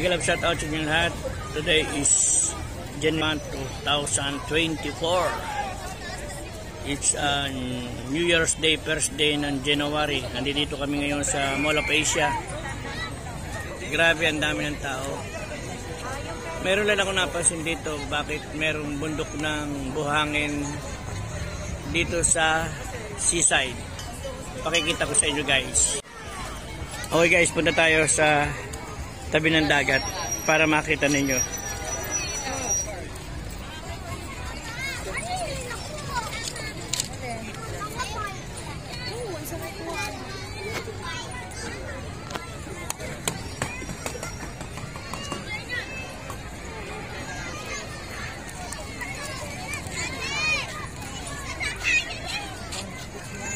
Mega love shout out sa inyo lahat. Today is January 2024. It's New Year's Day, first day ng January. Nandito kami ngayon sa Mall of Asia. Grabe, ang dami ng tao. Meron lang ako napansin dito, bakit merong bundok ng buhangin dito sa seaside. Pakikita ko sa inyo guys. Okay guys, punta tayo sa tabi ng dagat para makita ninyo.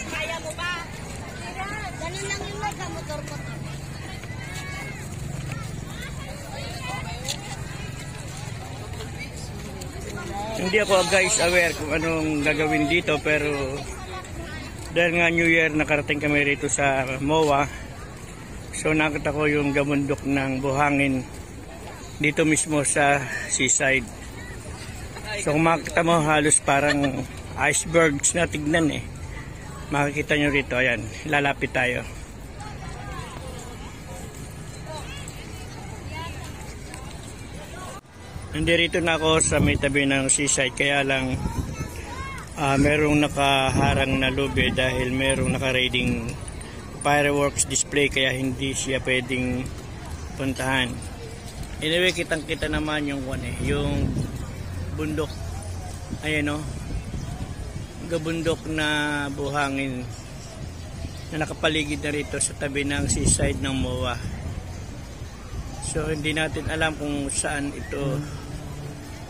Kaya mo ba? Ganun lang yung motor-motor. Hindi ako guys aware kung anong gagawin dito, pero dahil nga New Year nakarating kami rito sa MOA, so nakita ko yung gamundok ng buhangin dito mismo sa seaside. So kung makita mo, halos parang icebergs na tignan eh. Makikita nyo rito, ayan, lalapit tayo. Nandito na ako sa may tabi ng seaside, kaya lang merong nakaharang na lobby dahil merong naka-raiding fireworks display, kaya hindi siya pwedeng puntahan. Anyway, kitang-kita naman yung yung bundok. Ayan o, gabundok na buhangin na nakapaligid na rito sa tabi ng seaside ng MOA. So hindi natin alam kung saan ito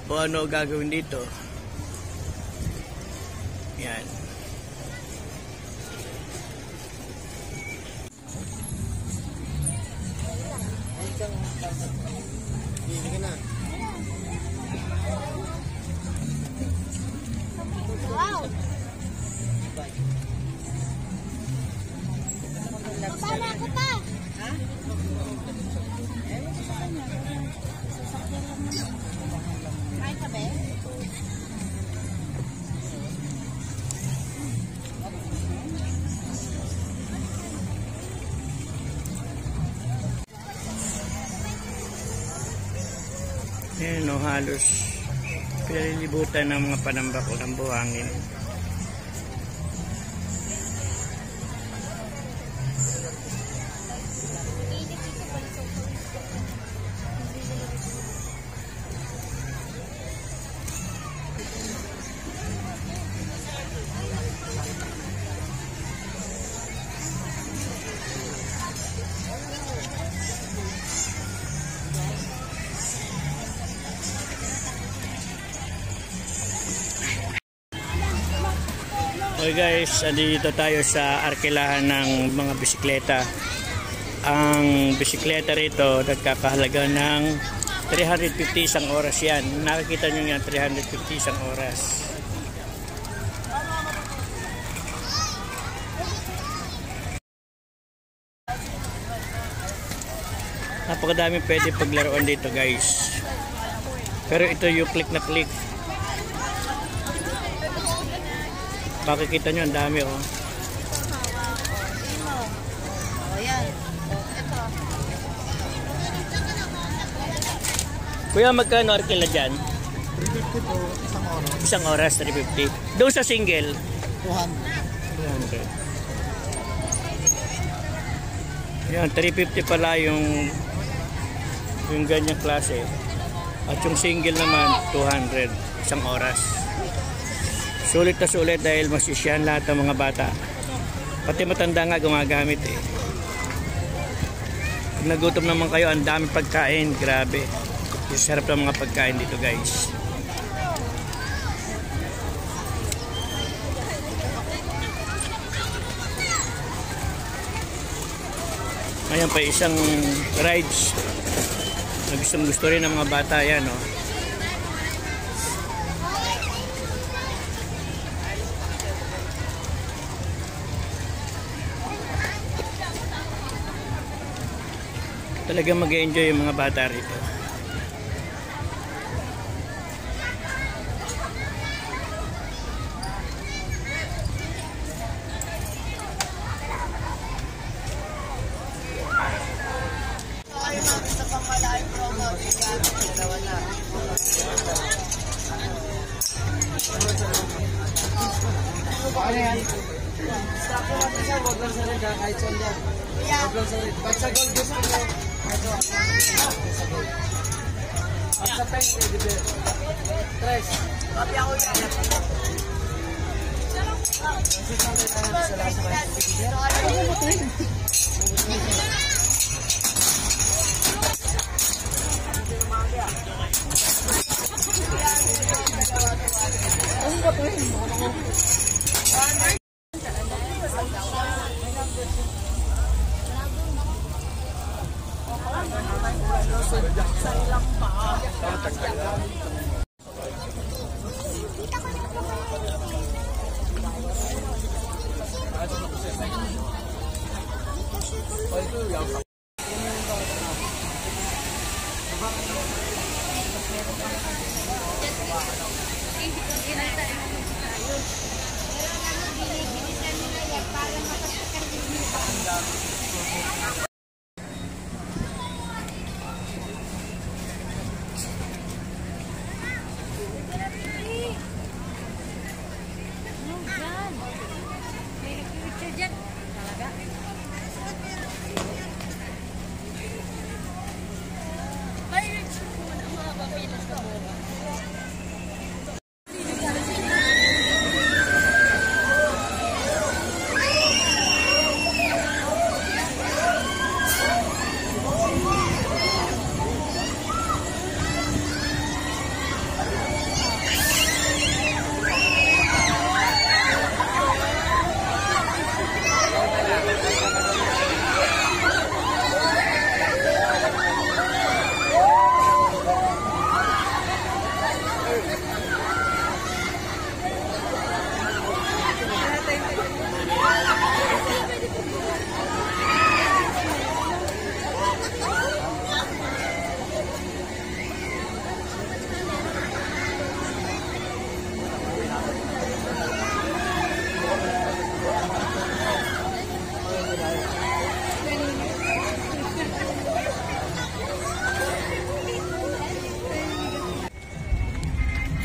o ano gagawin dito. Yan. Wow! Papala ako pa! Ha? May kabe? Ayan o, halos pinalilibutan ng mga panambako ng buhangin. Okay guys, andito tayo sa arkilahan ng mga bisikleta. Ang bisikleta rito nagkakahalaga ng 350 isang oras yan. Nakikita nyo yan, 350 isang oras. Napakadami pwede paglaruan dito guys. Pero ito yung click na click. Makikita nyo, ang dami oh. Ayan. Ito. Kuya, magkano arkila dyan? 350 po, isang Isang oras, oras. 350. Doon sa single? 200. 200. Yan, 350 pala yung ganyang klase. At yung single naman, 200. Isang oras. Sulit na sulit dahil masisyan lahat ng mga bata. Pati matanda nga gumagamit eh. Pag nagutom naman kayo, ang dami pagkain. Grabe. Sarap ng mga pagkain dito guys. Ayan pa isang rides na gusto rin ng mga bata. Yan oh. Talagang mag-enjoy yung mga bata rito.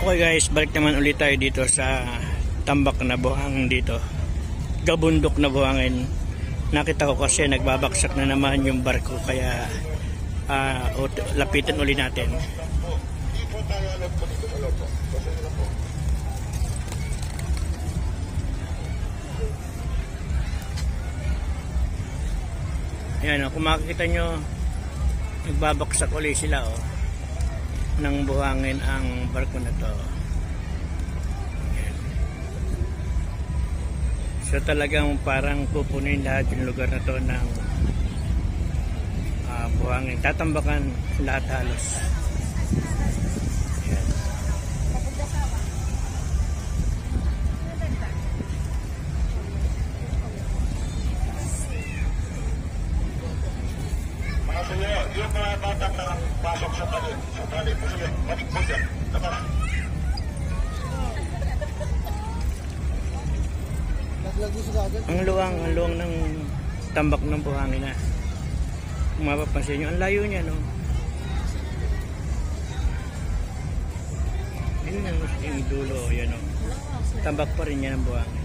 Okay guys, balik naman ulit tayo dito sa tambak na buhangin dito. Gabundok na buhangin. Nakita ko kasi nagbabaksak na naman yung barko kaya lapitan ulit natin. Ayan, kung makikita nyo, nagbabaksak ulit sila ng buhangin ang barko na to. Ayan. So talagang parang pupunin lahat yung lugar na to ng buhangin. Tatambakan lahat halos. Ayan. Yung mga batang nakapasok sa talim po sila, manig po dyan, nakara. Ang luwang ng tambak ng buhangin na. Kung mapapansin nyo, ang layo niya, no? Yun yung dulo, yan, no? Tambak pa rin yan ang buhangin.